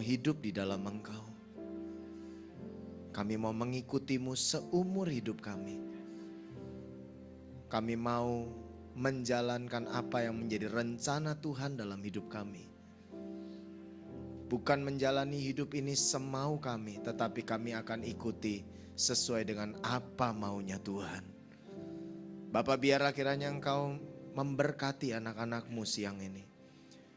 hidup di dalam Engkau. Kami mau mengikutimu seumur hidup kami. Kami mau menjalankan apa yang menjadi rencana Tuhan dalam hidup kami. Bukan menjalani hidup ini semau kami, tetapi kami akan ikuti sesuai dengan apa maunya Tuhan. Bapa, biarlah kiranya Engkau memberkati anak-anak-Mu siang ini.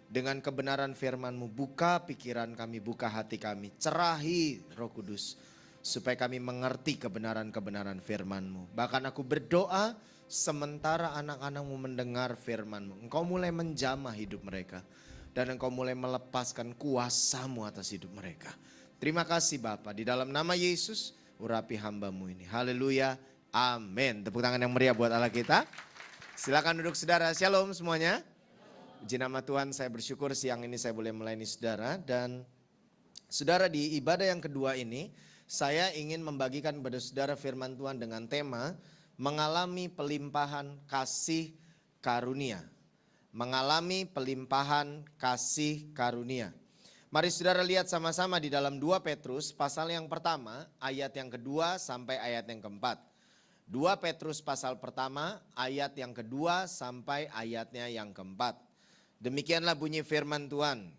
Dengan kebenaran firman-Mu, buka pikiran kami, buka hati kami, cerahi Roh Kudus, supaya kami mengerti kebenaran-kebenaran firman-Mu. Bahkan aku berdoa sementara anak-anak-Mu mendengar firman-Mu, Engkau mulai menjamah hidup mereka. Dan Engkau mulai melepaskan kuasa-Mu atas hidup mereka. Terima kasih Bapa, di dalam nama Yesus urapi hamba-Mu ini. Haleluya, amin. Tepuk tangan yang meriah buat Allah kita. Silakan duduk saudara, shalom semuanya. Puji nama Tuhan, saya bersyukur siang ini saya boleh melayani saudara. Dan saudara, di ibadah yang kedua ini, saya ingin membagikan kepada saudara firman Tuhan dengan tema mengalami pelimpahan kasih karunia. Mengalami pelimpahan kasih karunia. Mari saudara lihat sama-sama di dalam 2 Petrus pasal yang pertama ayat yang kedua sampai ayat yang keempat. 2 Petrus pasal pertama ayat yang kedua sampai ayatnya yang keempat. Demikianlah bunyi firman Tuhan.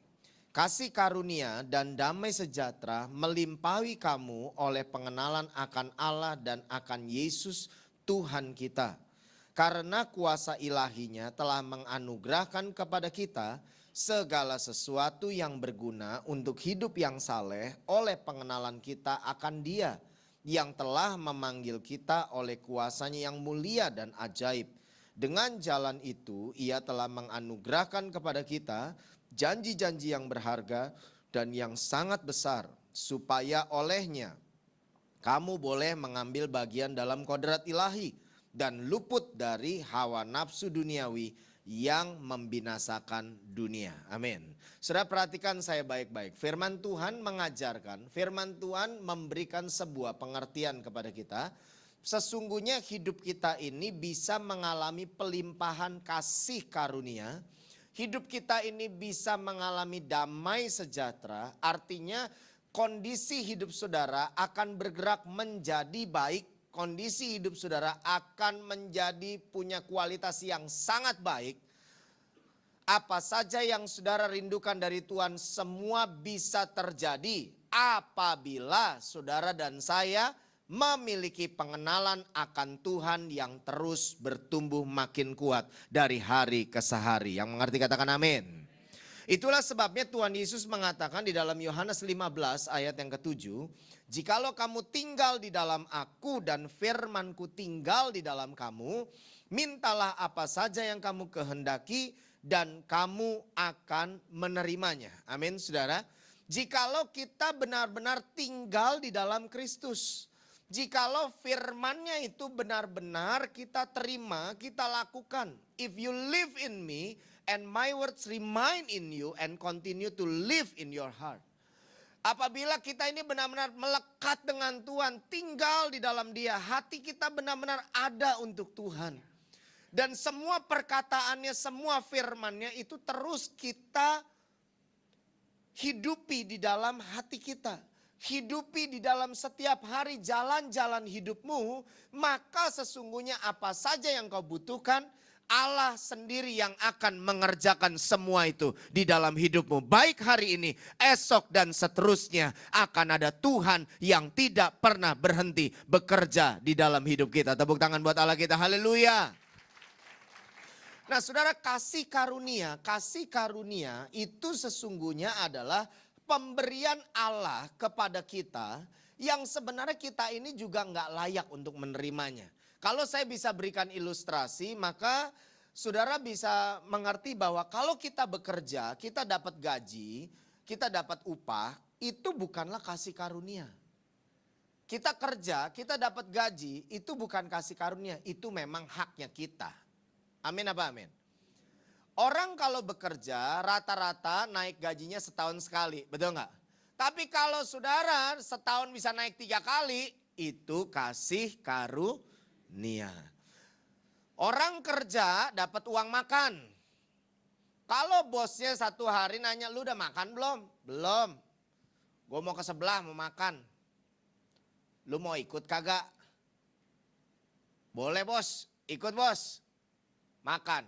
Kasih karunia dan damai sejahtera melimpahi kamu oleh pengenalan akan Allah dan akan Yesus Tuhan kita. Karena kuasa ilahinya telah menganugerahkan kepada kita segala sesuatu yang berguna untuk hidup yang saleh oleh pengenalan kita akan Dia yang telah memanggil kita oleh kuasanya yang mulia dan ajaib. Dengan jalan itu Ia telah menganugerahkan kepada kita janji-janji yang berharga dan yang sangat besar, supaya olehnya kamu boleh mengambil bagian dalam kodrat ilahi dan luput dari hawa nafsu duniawi yang membinasakan dunia. Amin. Saudara, perhatikan saya baik-baik. Firman Tuhan mengajarkan, firman Tuhan memberikan sebuah pengertian kepada kita. Sesungguhnya hidup kita ini bisa mengalami pelimpahan kasih karunia. Hidup kita ini bisa mengalami damai sejahtera. Artinya kondisi hidup saudara akan bergerak menjadi baik. Kondisi hidup saudara akan menjadi punya kualitas yang sangat baik. Apa saja yang saudara rindukan dari Tuhan semua bisa terjadi apabila saudara dan saya memiliki pengenalan akan Tuhan yang terus bertumbuh makin kuat dari hari ke hari. Yang mengerti katakan amin. Itulah sebabnya Tuhan Yesus mengatakan di dalam Yohanes 15 ayat yang ke-7, jikalau kamu tinggal di dalam aku dan firmanku tinggal di dalam kamu, mintalah apa saja yang kamu kehendaki dan kamu akan menerimanya. Amin saudara. Jikalau kita benar-benar tinggal di dalam Kristus, jikalau firman-Nya itu benar-benar kita terima, kita lakukan. If you live in me and my words remain in you and continue to live in your heart. Apabila kita ini benar-benar melekat dengan Tuhan, tinggal di dalam Dia, hati kita benar-benar ada untuk Tuhan. Dan semua perkataannya, semua firman-Nya itu terus kita hidupi di dalam hati kita. Hidupi di dalam setiap hari jalan-jalan hidupmu, maka sesungguhnya apa saja yang kau butuhkan, Allah sendiri yang akan mengerjakan semua itu di dalam hidupmu. Baik hari ini, esok dan seterusnya akan ada Tuhan yang tidak pernah berhenti bekerja di dalam hidup kita. Tepuk tangan buat Allah kita, haleluya. Nah saudara, kasih karunia itu sesungguhnya adalah pemberian Allah kepada kita yang sebenarnya kita ini juga nggak layak untuk menerimanya. Kalau saya bisa berikan ilustrasi, maka saudara bisa mengerti bahwa kalau kita bekerja, kita dapat gaji, kita dapat upah, itu bukanlah kasih karunia. Kita kerja, kita dapat gaji, itu bukan kasih karunia, itu memang haknya kita. Amin apa amin? Orang kalau bekerja rata-rata naik gajinya setahun sekali, betul nggak? Tapi kalau saudara setahun bisa naik 3 kali, itu kasih karunia. Orang kerja dapat uang makan. Kalau bosnya satu hari nanya, lu udah makan belum? Belum. Gue mau ke sebelah mau makan. Lu mau ikut kagak? Boleh bos, ikut bos. Makan.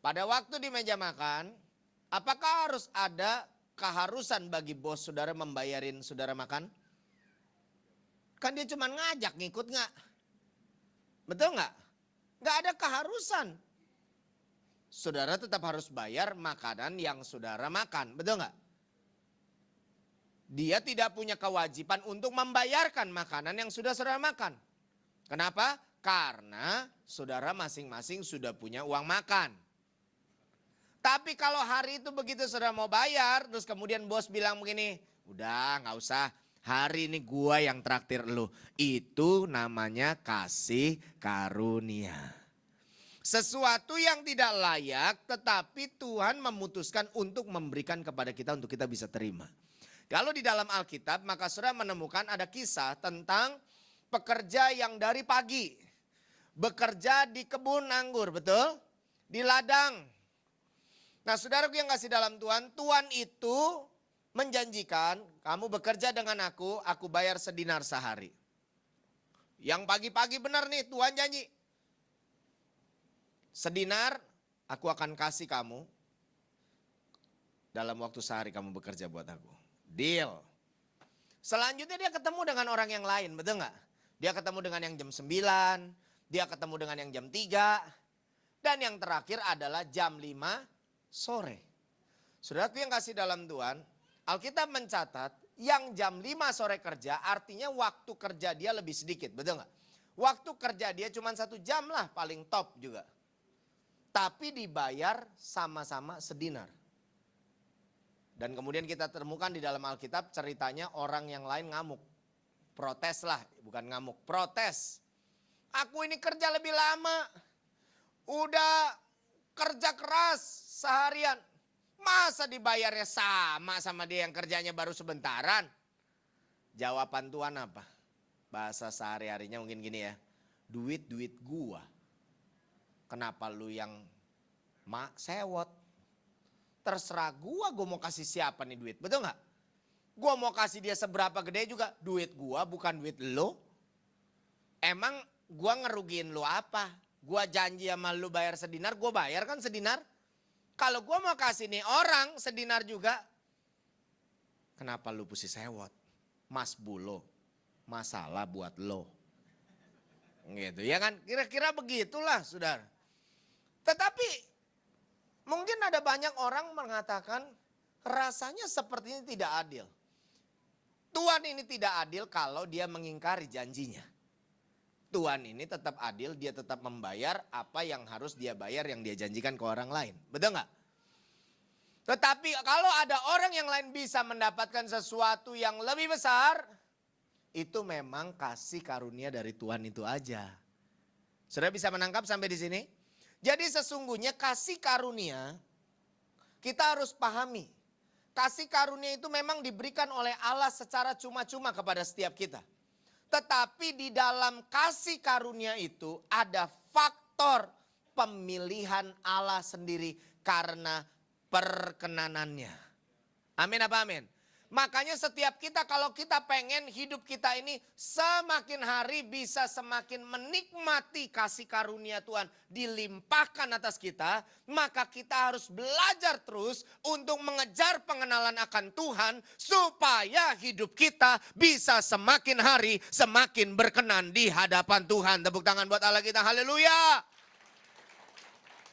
Pada waktu di meja makan, apakah harus ada keharusan bagi bos saudara membayarin saudara makan? Kan dia cuma ngajak, ngikut nggak? Betul nggak? Nggak ada keharusan. Saudara tetap harus bayar makanan yang saudara makan, betul nggak? Dia tidak punya kewajiban untuk membayarkan makanan yang sudah saudara makan. Kenapa? Karena saudara masing-masing sudah punya uang makan. Tapi kalau hari itu begitu saudara mau bayar, terus kemudian bos bilang begini, udah nggak usah, hari ini gua yang traktir lu. Itu namanya kasih karunia. Sesuatu yang tidak layak tetapi Tuhan memutuskan untuk memberikan kepada kita untuk kita bisa terima. Kalau di dalam Alkitab maka saudara menemukan ada kisah tentang pekerja yang dari pagi bekerja di kebun anggur, betul? Di ladang. Nah saudaraku yang kasih dalam Tuhan, Tuhan itu menjanjikan kamu bekerja dengan aku bayar sedinar sehari. Yang pagi-pagi benar nih Tuhan janji. Sedinar aku akan kasih kamu dalam waktu sehari kamu bekerja buat aku. Deal. Selanjutnya dia ketemu dengan orang yang lain, betul nggak? Dia ketemu dengan yang jam 9, dia ketemu dengan yang jam 3, dan yang terakhir adalah jam 5 sore. Saudaraku yang kasih dalam Tuhan, Alkitab mencatat yang jam 5 sore kerja artinya waktu kerja dia lebih sedikit, betul nggak? Waktu kerja dia cuma 1 jam lah paling top juga. Tapi dibayar sama-sama sedinar. Dan kemudian kita temukan di dalam Alkitab ceritanya orang yang lain ngamuk. Protes lah, bukan ngamuk, protes. Aku ini kerja lebih lama. Udah kerja keras seharian. Masa dibayarnya sama dia yang kerjanya baru sebentaran? Jawaban Tuhan apa? Bahasa sehari-harinya mungkin gini ya. Duit gua. Kenapa lu yang sewot? Terserah gua mau kasih siapa nih duit, betul gak? Gua mau kasih dia seberapa gede juga duit gua bukan duit lo. Emang gua ngerugiin lo apa? Gua janji sama lu bayar sedinar, gua bayar kan sedinar. Kalau gua mau kasih nih orang sedinar juga, kenapa lu pusi sewot? Mas Bulo, masalah buat lo. Gitu ya kan, kira-kira begitulah saudara. Tetapi mungkin ada banyak orang mengatakan rasanya sepertinya tidak adil. Tuhan ini tidak adil kalau dia mengingkari janjinya. Tuhan ini tetap adil, dia tetap membayar apa yang harus dia bayar yang dia janjikan ke orang lain. Betul nggak? Tetapi kalau ada orang yang lain bisa mendapatkan sesuatu yang lebih besar, itu memang kasih karunia dari Tuhan itu aja. Saudara bisa menangkap sampai di sini? Jadi sesungguhnya kasih karunia kita harus pahami. Kasih karunia itu memang diberikan oleh Allah secara cuma-cuma kepada setiap kita. Tetapi di dalam kasih karunia itu ada faktor pemilihan Allah sendiri karena perkenanannya. Amin apa amin? Makanya setiap kita kalau kita pengen hidup kita ini semakin hari bisa semakin menikmati kasih karunia Tuhan dilimpahkan atas kita. Maka kita harus belajar terus untuk mengejar pengenalan akan Tuhan supaya hidup kita bisa semakin hari semakin berkenan di hadapan Tuhan. Tepuk tangan buat Allah kita, haleluya.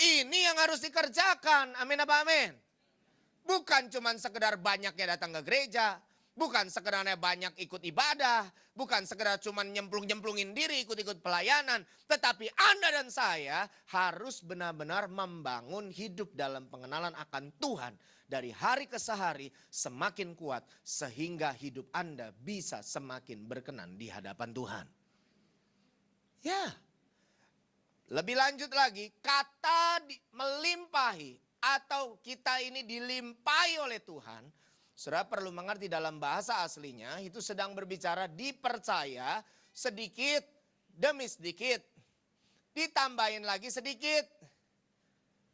Ini yang harus dikerjakan, amin apa amin? Bukan cuma sekedar banyaknya datang ke gereja. Bukan sekedarnya banyak ikut ibadah. Bukan sekedar cuma nyemplung-nyemplungin diri ikut-ikut pelayanan. Tetapi Anda dan saya harus benar-benar membangun hidup dalam pengenalan akan Tuhan. Dari hari ke sehari semakin kuat. Sehingga hidup Anda bisa semakin berkenan di hadapan Tuhan. Ya. Lebih lanjut lagi, kata melimpahi. Atau kita ini dilimpahi oleh Tuhan. Saudara perlu mengerti dalam bahasa aslinya itu sedang berbicara dipercaya sedikit demi sedikit. Ditambahin lagi sedikit.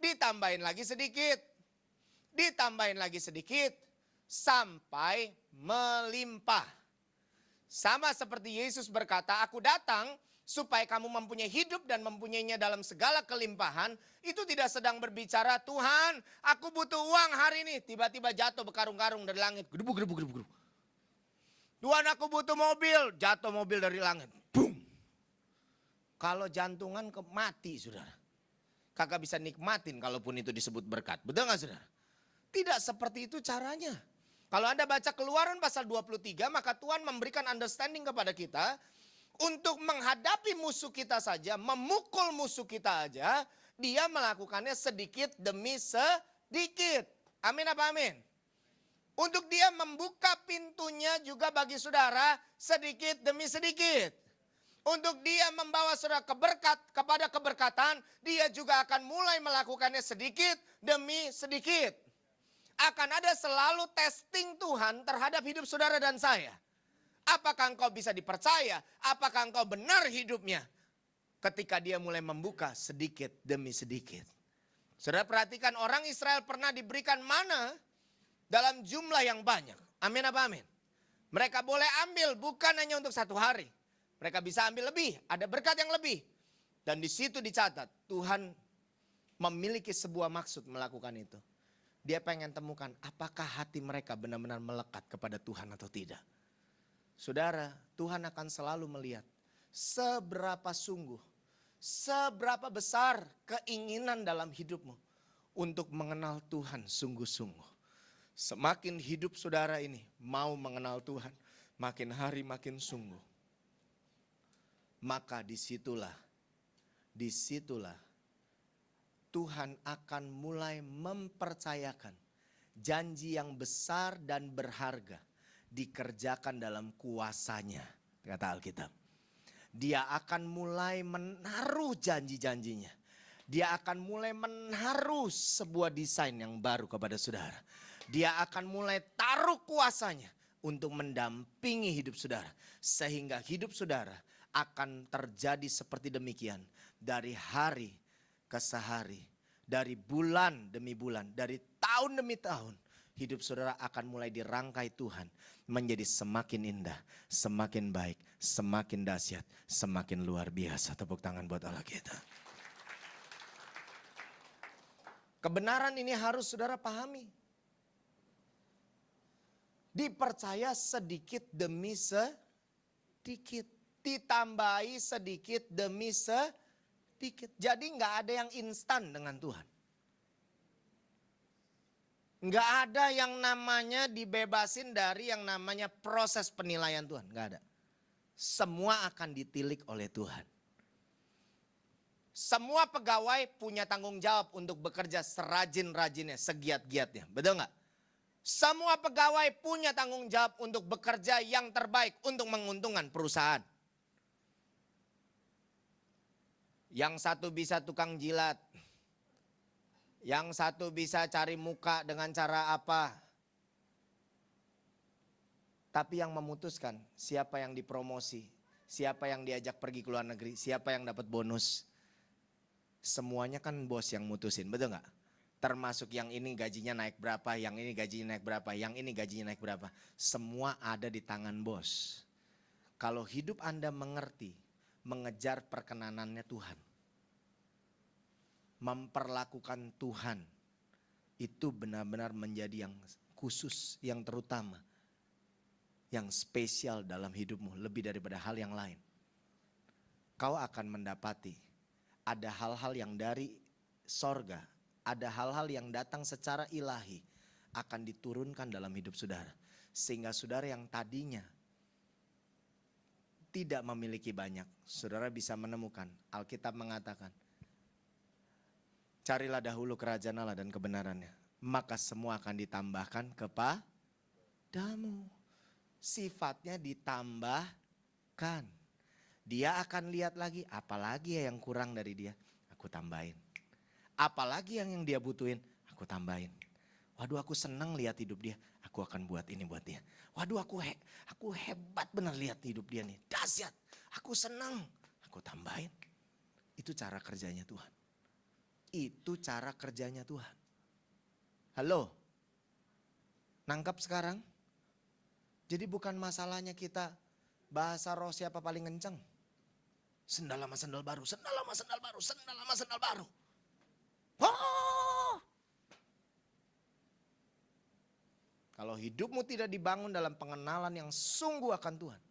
Ditambahin lagi sedikit. Ditambahin lagi sedikit. sampai melimpah. Sama seperti Yesus berkata, aku datang supaya kamu mempunyai hidup dan mempunyainya dalam segala kelimpahan. Itu tidak sedang berbicara, Tuhan aku butuh uang hari ini. Tiba-tiba jatuh berkarung-karung dari langit. Gedebuk, gedebuk, gedebuk, gedebuk. Tuhan aku butuh mobil, jatuh mobil dari langit. Boom. Kalau jantungan mati saudara. Kakak bisa nikmatin kalaupun itu disebut berkat. Betul gak saudara? Tidak seperti itu caranya. Kalau Anda baca Keluaran pasal 23, maka Tuhan memberikan understanding kepada kita untuk menghadapi musuh kita saja, memukul musuh kita aja, dia melakukannya sedikit demi sedikit. Amin apa amin? Untuk dia membuka pintunya juga bagi saudara sedikit demi sedikit. Untuk dia membawa saudara kepada keberkatan, dia juga akan mulai melakukannya sedikit demi sedikit. Akan ada selalu testing Tuhan terhadap hidup saudara dan saya. Apakah engkau bisa dipercaya? Apakah engkau benar hidupnya? Ketika dia mulai membuka sedikit demi sedikit. Saudara perhatikan, orang Israel pernah diberikan mana dalam jumlah yang banyak. Amin apa amin? Mereka boleh ambil bukan hanya untuk 1 hari. Mereka bisa ambil lebih, ada berkat yang lebih. Dan di situ dicatat, Tuhan memiliki sebuah maksud melakukan itu. Dia pengen temukan apakah hati mereka benar-benar melekat kepada Tuhan atau tidak. Saudara, Tuhan akan selalu melihat seberapa sungguh, seberapa besar keinginan dalam hidupmu untuk mengenal Tuhan sungguh-sungguh. Semakin hidup saudara ini mau mengenal Tuhan, makin hari makin sungguh. Maka disitulah Tuhan akan mulai mempercayakan janji yang besar dan berharga dikerjakan dalam kuasanya, kata Alkitab. Dia akan mulai menaruh janji-janjinya. Dia akan mulai menaruh sebuah desain yang baru kepada saudara. Dia akan mulai taruh kuasanya untuk mendampingi hidup saudara. Sehingga hidup saudara akan terjadi seperti demikian. Dari hari ke sehari, dari bulan demi bulan, dari tahun demi tahun. Hidup saudara akan mulai dirangkai Tuhan menjadi semakin indah, semakin baik, semakin dahsyat, semakin luar biasa. Tepuk tangan buat Allah kita. Kebenaran ini harus saudara pahami. Dipercaya sedikit demi sedikit. Ditambahi sedikit demi sedikit. Jadi nggak ada yang instan dengan Tuhan. Nggak ada yang namanya dibebasin dari yang namanya proses penilaian Tuhan. Nggak ada. Semua akan ditilik oleh Tuhan. Semua pegawai punya tanggung jawab untuk bekerja serajin-rajinnya, segiat-giatnya. Betul nggak? Semua pegawai punya tanggung jawab untuk bekerja yang terbaik untuk menguntungkan perusahaan. Yang satu bisa tukang jilat. Yang satu bisa cari muka dengan cara apa. Tapi yang memutuskan siapa yang dipromosi. Siapa yang diajak pergi ke luar negeri. Siapa yang dapat bonus. Semuanya kan bos yang mutusin, betul gak? Termasuk yang ini gajinya naik berapa. Yang ini gajinya naik berapa. Yang ini gajinya naik berapa. Semua ada di tangan bos. Kalau hidup Anda mengerti. Mengejar perkenanannya Tuhan. Memperlakukan Tuhan. Itu benar-benar menjadi yang khusus, yang terutama. Yang spesial dalam hidupmu. Lebih daripada hal yang lain. Kau akan mendapati. Ada hal-hal yang dari sorga. Ada hal-hal yang datang secara ilahi. Akan diturunkan dalam hidup saudara. Sehingga saudara yang tadinya tidak memiliki banyak, saudara bisa menemukan. Alkitab mengatakan, carilah dahulu kerajaan Allah dan kebenarannya, maka semua akan ditambahkan kepadamu. Sifatnya ditambahkan. Dia akan lihat lagi, apalagi ya yang kurang dari dia, aku tambahin. Apalagi yang dia butuhin, aku tambahin. Waduh, aku senang lihat hidup dia. Aku akan buat ini buat dia. Waduh, aku hebat benar lihat hidup dia nih. Dahsyat. Aku senang. Aku tambahin. Itu cara kerjanya Tuhan. Itu cara kerjanya Tuhan. Halo. Nangkap sekarang? Jadi bukan masalahnya kita bahasa roh siapa paling kenceng. Sendal sama sendal baru, sendal sama sendal baru, sendal sama sendal baru. Oh! Kalau hidupmu tidak dibangun dalam pengenalan yang sungguh akan Tuhan.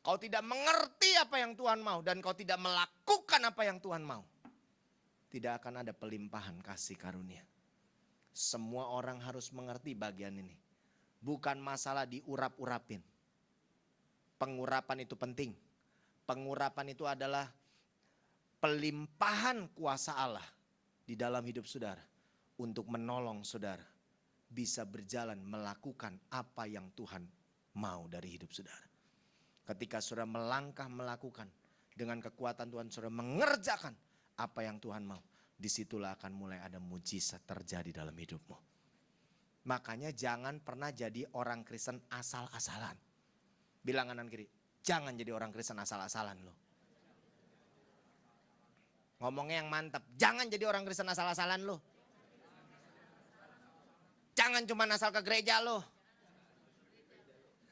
Kau tidak mengerti apa yang Tuhan mau dan kau tidak melakukan apa yang Tuhan mau. Tidak akan ada pelimpahan kasih karunia. Semua orang harus mengerti bagian ini. Bukan masalah diurap-urapin. Pengurapan itu penting. Pengurapan itu adalah pelimpahan kuasa Allah di dalam hidup saudara. Untuk menolong saudara bisa berjalan melakukan apa yang Tuhan mau dari hidup saudara. Ketika saudara melangkah melakukan dengan kekuatan Tuhan, saudara mengerjakan apa yang Tuhan mau. Disitulah akan mulai ada mujizat terjadi dalam hidupmu. Makanya jangan pernah jadi orang Kristen asal-asalan. Bilang kanan kiri, jangan jadi orang Kristen asal-asalan lo. Ngomongnya yang mantap, jangan jadi orang Kristen asal-asalan lo. Jangan cuma asal ke gereja lo.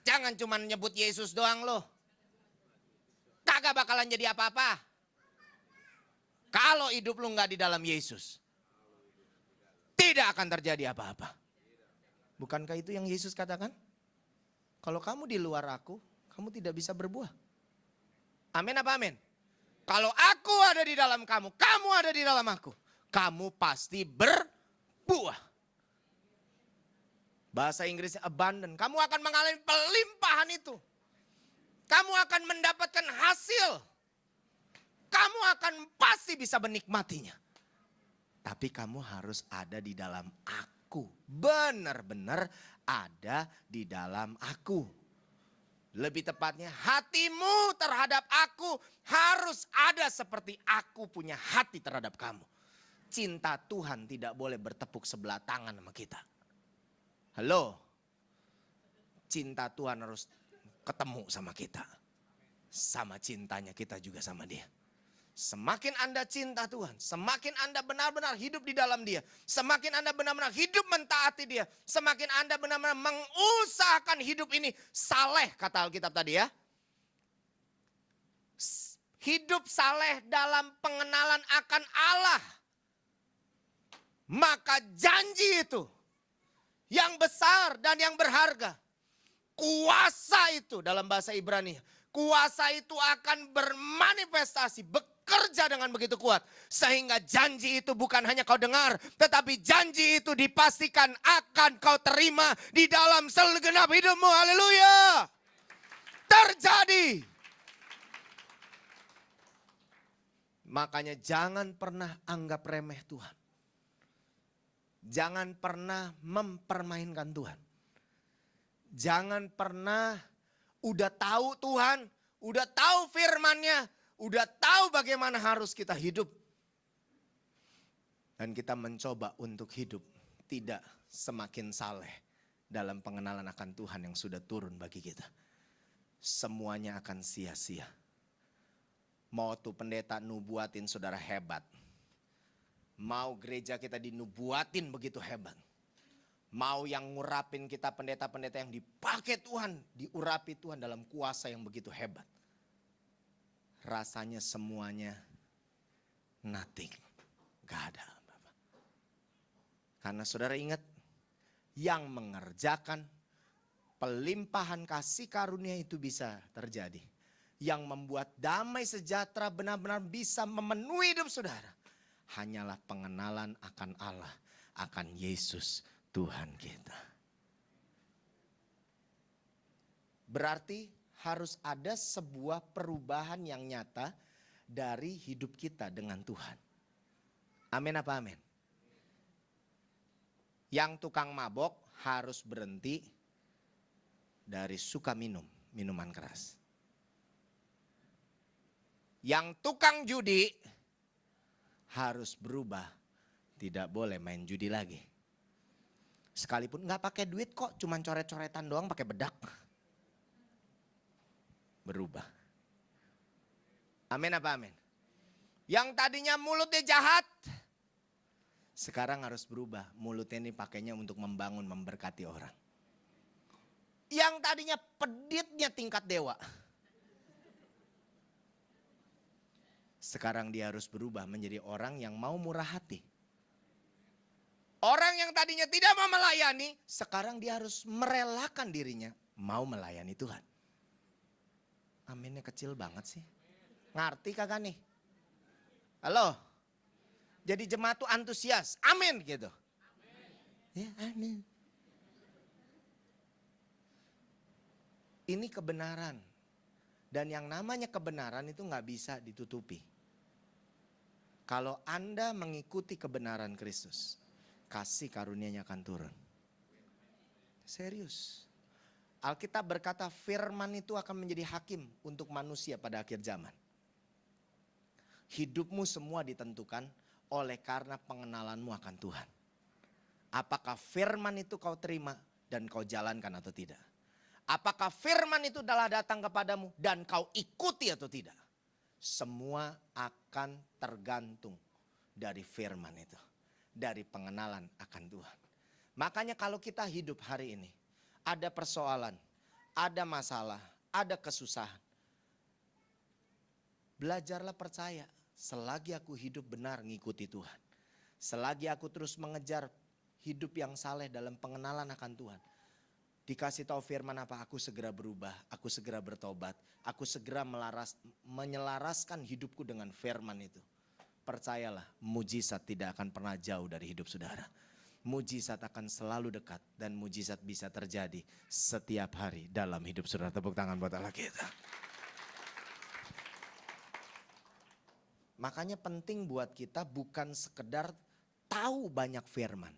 Jangan cuma nyebut Yesus doang lo. Kagak bakalan jadi apa-apa. Kalau hidup lu gak di dalam Yesus. Tidak akan terjadi apa-apa. Bukankah itu yang Yesus katakan? Kalau kamu di luar aku, kamu tidak bisa berbuah. Amin apa amin? Kalau aku ada di dalam kamu, kamu ada di dalam aku. Kamu pasti berbuah. Bahasa Inggrisnya abundant. Kamu akan mengalami pelimpahan itu. Kamu akan mendapatkan hasil. Kamu akan pasti bisa menikmatinya. Tapi kamu harus ada di dalam aku. Benar-benar ada di dalam aku. Lebih tepatnya hatimu terhadap aku harus ada seperti aku punya hati terhadap kamu. Cinta Tuhan tidak boleh bertepuk sebelah tangan sama kita. Halo? Cinta Tuhan harus ketemu sama kita. Sama cintanya kita juga sama dia. Semakin Anda cinta Tuhan, semakin Anda benar-benar hidup di dalam dia. Semakin Anda benar-benar hidup mentaati dia. Semakin Anda benar-benar mengusahakan hidup ini saleh, kata Alkitab tadi ya. Hidup saleh dalam pengenalan akan Allah. Maka janji itu yang besar dan yang berharga. Kuasa itu dalam bahasa Ibrani. Kuasa itu akan bermanifestasi, bekerja dengan begitu kuat. Sehingga janji itu bukan hanya kau dengar, tetapi janji itu dipastikan akan kau terima di dalam segenap hidupmu. Haleluya. Terjadi. Makanya jangan pernah anggap remeh Tuhan. Jangan pernah mempermainkan Tuhan. Jangan pernah udah tahu Tuhan, udah tahu firman-Nya, udah tahu bagaimana harus kita hidup. Dan kita mencoba untuk hidup tidak semakin saleh dalam pengenalan akan Tuhan yang sudah turun bagi kita. Semuanya akan sia-sia. Mau tuh pendeta nubuatin saudara hebat. Mau gereja kita dinubuatin begitu hebat. Mau yang ngurapin kita pendeta-pendeta yang dipakai Tuhan, diurapi Tuhan dalam kuasa yang begitu hebat. Rasanya semuanya nothing. Gak ada apa-apa. Karena saudara ingat, yang mengerjakan pelimpahan kasih karunia itu bisa terjadi. Yang membuat damai sejahtera benar-benar bisa memenuhi hidup saudara. Hanyalah pengenalan akan Allah, akan Yesus Tuhan kita. Berarti harus ada sebuah perubahan yang nyata dari hidup kita dengan Tuhan. Amin apa amin? Yang tukang mabok harus berhenti dari suka minum, minuman keras. Yang tukang judi harus berubah, tidak boleh main judi lagi. Sekalipun nggak pakai duit kok, cuman coret-coretan doang pakai bedak. Berubah. Amin apa amin? Yang tadinya mulutnya jahat, Sekarang harus berubah. Mulutnya ini pakainya untuk membangun, memberkati orang. Yang tadinya peditnya tingkat dewa. Sekarang dia harus berubah menjadi orang yang mau murah hati. Orang yang tadinya tidak mau melayani, sekarang dia harus merelakan dirinya mau melayani Tuhan. Aminnya kecil banget sih. Ngerti kagak nih? Halo? Jadi jemaat tuh antusias. Amin gitu. Ya, amin. Ini kebenaran. Dan yang namanya kebenaran itu gak bisa ditutupi. Kalau Anda mengikuti kebenaran Kristus, kasih karunia-Nya akan turun. Serius. Alkitab berkata firman itu akan menjadi hakim untuk manusia pada akhir zaman. Hidupmu semua ditentukan oleh karena pengenalanmu akan Tuhan. Apakah firman itu kau terima dan kau jalankan atau tidak? Apakah firman itu telah datang kepadamu dan kau ikuti atau tidak? Semua akan tergantung dari firman itu. Dari pengenalan akan Tuhan. Makanya kalau kita hidup hari ini, ada persoalan, ada masalah, ada kesusahan. Belajarlah percaya, selagi aku hidup benar ngikuti Tuhan. Selagi aku terus mengejar hidup yang saleh dalam pengenalan akan Tuhan. Dikasih tahu firman apa, aku segera berubah, aku segera bertobat, aku segera menyelaraskan hidupku dengan firman itu. Percayalah, mujizat tidak akan pernah jauh dari hidup saudara. Mujizat akan selalu dekat dan mujizat bisa terjadi setiap hari dalam hidup saudara. Tepuk tangan buat Allah kita. Makanya penting buat kita bukan sekedar tahu banyak firman.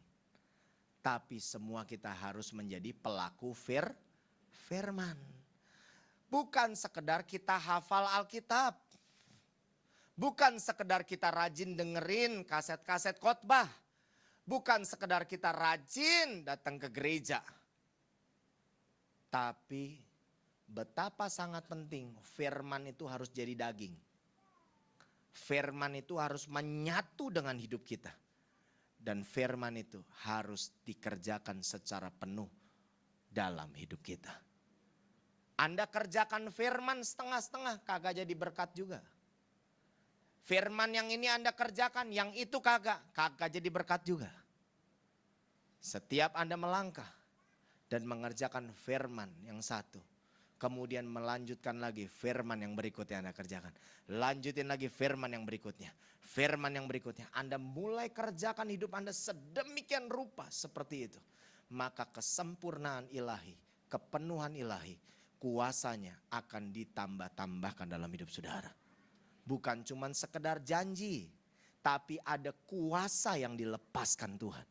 Tapi semua kita harus menjadi pelaku firman. Bukan sekedar kita hafal Alkitab. Bukan sekedar kita rajin dengerin kaset-kaset khotbah. Bukan sekedar kita rajin datang ke gereja. Tapi betapa sangat penting firman itu harus jadi daging. Firman itu harus menyatu dengan hidup kita. Dan firman itu harus dikerjakan secara penuh dalam hidup kita. Anda kerjakan firman setengah-setengah, kagak jadi berkat juga. Firman yang ini Anda kerjakan, yang itu kagak jadi berkat juga. Setiap Anda melangkah dan mengerjakan firman yang satu, kemudian melanjutkan lagi firman yang berikutnya Anda kerjakan. Lanjutin lagi firman yang berikutnya. Firman yang berikutnya. Anda mulai kerjakan hidup Anda sedemikian rupa seperti itu. Maka kesempurnaan ilahi, kepenuhan ilahi, kuasanya akan ditambah-tambahkan dalam hidup saudara. Bukan cuma sekedar janji, tapi ada kuasa yang dilepaskan Tuhan.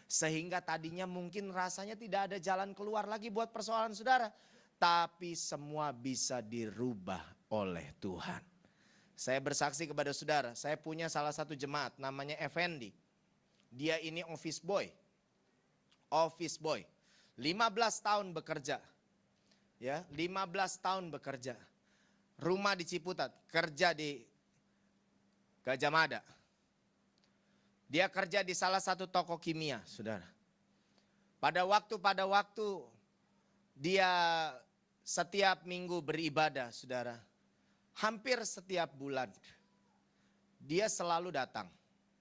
Sehingga tadinya mungkin rasanya tidak ada jalan keluar lagi buat persoalan saudara. Tapi semua bisa dirubah oleh Tuhan. Saya bersaksi kepada saudara, saya punya salah satu jemaat namanya Effendi. Dia ini office boy. Office boy. 15 tahun bekerja. Ya, 15 tahun bekerja. Rumah di Ciputat, kerja di Gajah Mada. Dia kerja di salah satu toko kimia, saudara. Pada waktu dia setiap minggu beribadah, saudara. Hampir setiap bulan dia selalu datang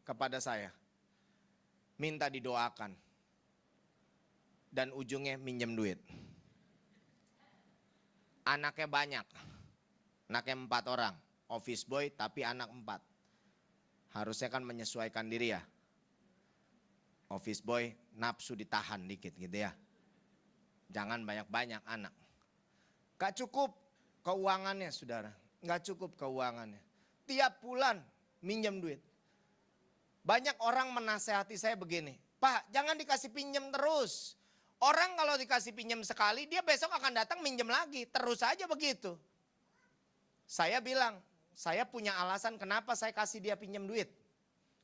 kepada saya. Minta didoakan. Dan ujungnya minjem duit. Anaknya banyak. Anaknya 4 orang. Office boy tapi anak 4. Harusnya kan menyesuaikan diri ya. Office boy nafsu ditahan dikit gitu ya. Jangan banyak-banyak anak. Gak cukup keuangannya saudara. Gak cukup keuangannya. Tiap bulan minjem duit. Banyak orang menasehati saya begini. Pak, jangan dikasih pinjem terus. Orang kalau dikasih pinjem sekali, dia besok akan datang minjem lagi. Terus aja begitu. Saya bilang, saya punya alasan kenapa saya kasih dia pinjem duit.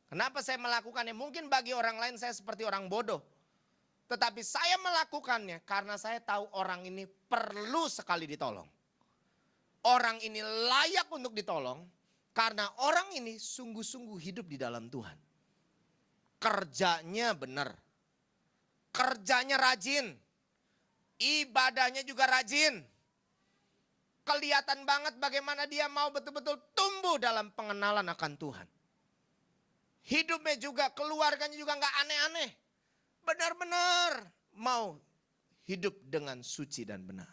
Kenapa saya melakukannya? Mungkin bagi orang lain saya seperti orang bodoh. Tetapi saya melakukannya karena saya tahu orang ini perlu sekali ditolong. Orang ini layak untuk ditolong karena orang ini sungguh-sungguh hidup di dalam Tuhan. kerjanya benar, kerjanya rajin, ibadahnya juga rajin. Kelihatan banget bagaimana dia mau betul-betul tumbuh dalam pengenalan akan Tuhan. Hidupnya juga, keluarganya juga gak aneh-aneh. Benar-benar mau hidup dengan suci dan benar.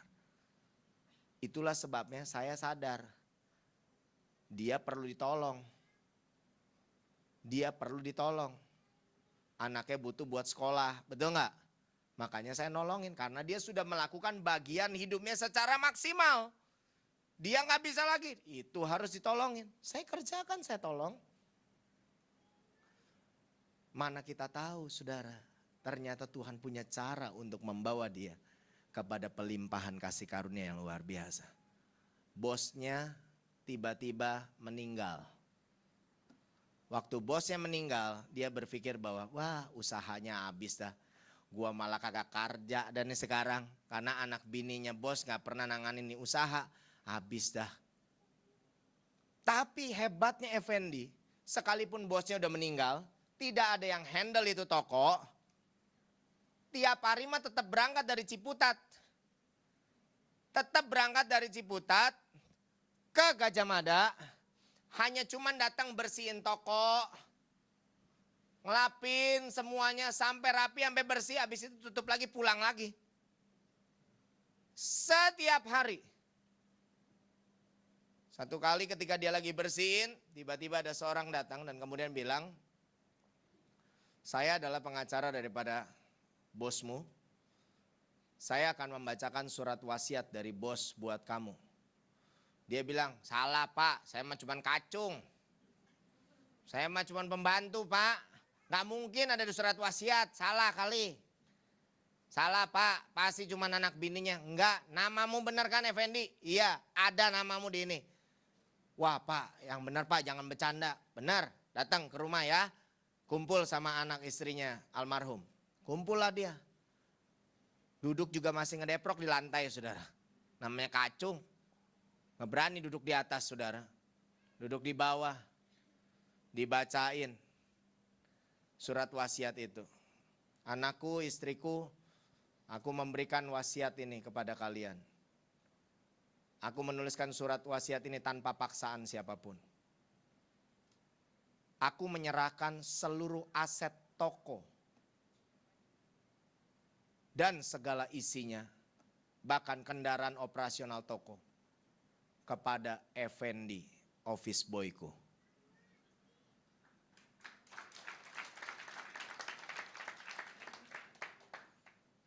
Itulah sebabnya saya sadar dia perlu ditolong. Dia perlu ditolong. Anaknya butuh buat sekolah, betul gak? Makanya saya nolongin karena dia sudah melakukan bagian hidupnya secara maksimal. Dia gak bisa lagi, itu harus ditolongin. Saya kerjakan, saya tolong. Mana kita tahu saudara, ternyata Tuhan punya cara untuk membawa dia kepada pelimpahan kasih karunia yang luar biasa. Bosnya tiba-tiba meninggal. Waktu bosnya meninggal, dia berpikir bahwa wah usahanya habis dah. Gua malah kagak kerja dan sekarang karena anak bininya bos gak pernah nanganin nih usaha. Habis dah. Tapi hebatnya Effendi, sekalipun bosnya udah meninggal, tidak ada yang handle itu toko. Tiap hari mah tetap berangkat dari Ciputat. Tetap berangkat dari Ciputat ke Gajah Mada. Hanya cuman datang bersihin toko. Ngelapin semuanya sampai rapi, sampai bersih. Habis itu tutup lagi, pulang lagi. Setiap hari. Satu kali ketika dia lagi bersihin, tiba-tiba ada seorang datang dan kemudian bilang, saya adalah pengacara daripada bosmu. Saya akan membacakan surat wasiat dari bos buat kamu. Dia bilang, salah pak, saya mah cuman kacung. Saya mah cuman pembantu pak. Gak mungkin ada di surat wasiat, salah kali. Salah pak, pasti cuman anak bininya. Enggak, namamu benar kan Effendi? Iya, ada namamu di ini. Wah pak, yang benar pak, jangan bercanda. Benar, datang ke rumah ya. Kumpul sama anak istrinya almarhum. Kumpul lah dia. Duduk juga masih ngedeprok di lantai saudara. Namanya kacung. Nggak berani duduk di atas saudara. Duduk di bawah. Dibacain surat wasiat itu. Anakku, istriku, aku memberikan wasiat ini kepada kalian. Aku menuliskan surat wasiat ini tanpa paksaan siapapun. Aku menyerahkan seluruh aset toko dan segala isinya, bahkan kendaraan operasional toko, kepada Effendi, office boyku.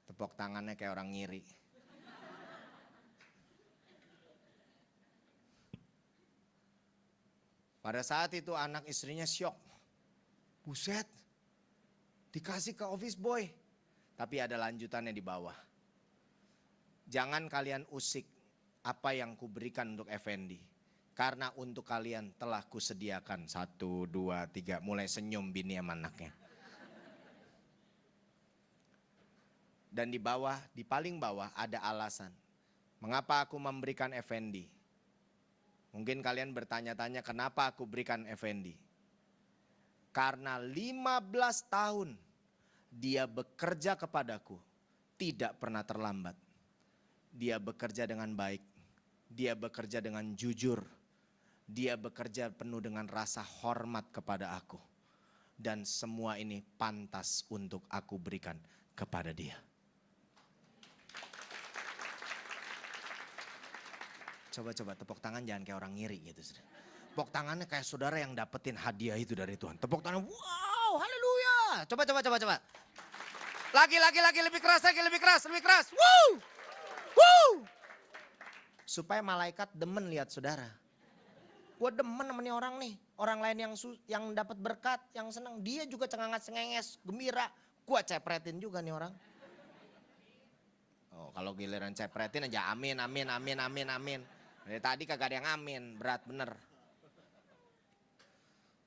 Tepuk tangannya kayak orang ngiri. Pada saat itu anak istrinya syok. Buset, dikasih ke office boy. Tapi ada lanjutannya di bawah. Jangan kalian usik apa yang kuberikan untuk Effendi. Karena untuk kalian telah kusediakan 1, 2, 3. Mulai senyum bini sama anaknya. Dan di bawah, di paling bawah ada alasan. Mengapa aku memberikan Effendi? Mungkin kalian bertanya-tanya kenapa aku berikan Effendi. Karena 15 tahun dia bekerja kepadaku tidak pernah terlambat. Dia bekerja dengan baik. Dia bekerja dengan jujur. Dia bekerja penuh dengan rasa hormat kepada aku. Dan semua ini pantas untuk aku berikan kepada dia. Coba-coba tepuk tangan jangan kayak orang ngiri gitu. Tepuk tangannya kayak saudara yang dapetin hadiah itu dari Tuhan. Tepuk tangan, wow, haleluya. Coba. Lagi, lebih keras, lebih keras. Woo, woo. Supaya malaikat demen lihat saudara. Gue demen sama nih orang nih. Orang lain yang dapat berkat, yang senang. Dia juga cengenges, gembira. Gue cepretin juga nih orang. Oh, kalau giliran cepretin aja amin. Dari tadi kagak ada yang amin, berat bener.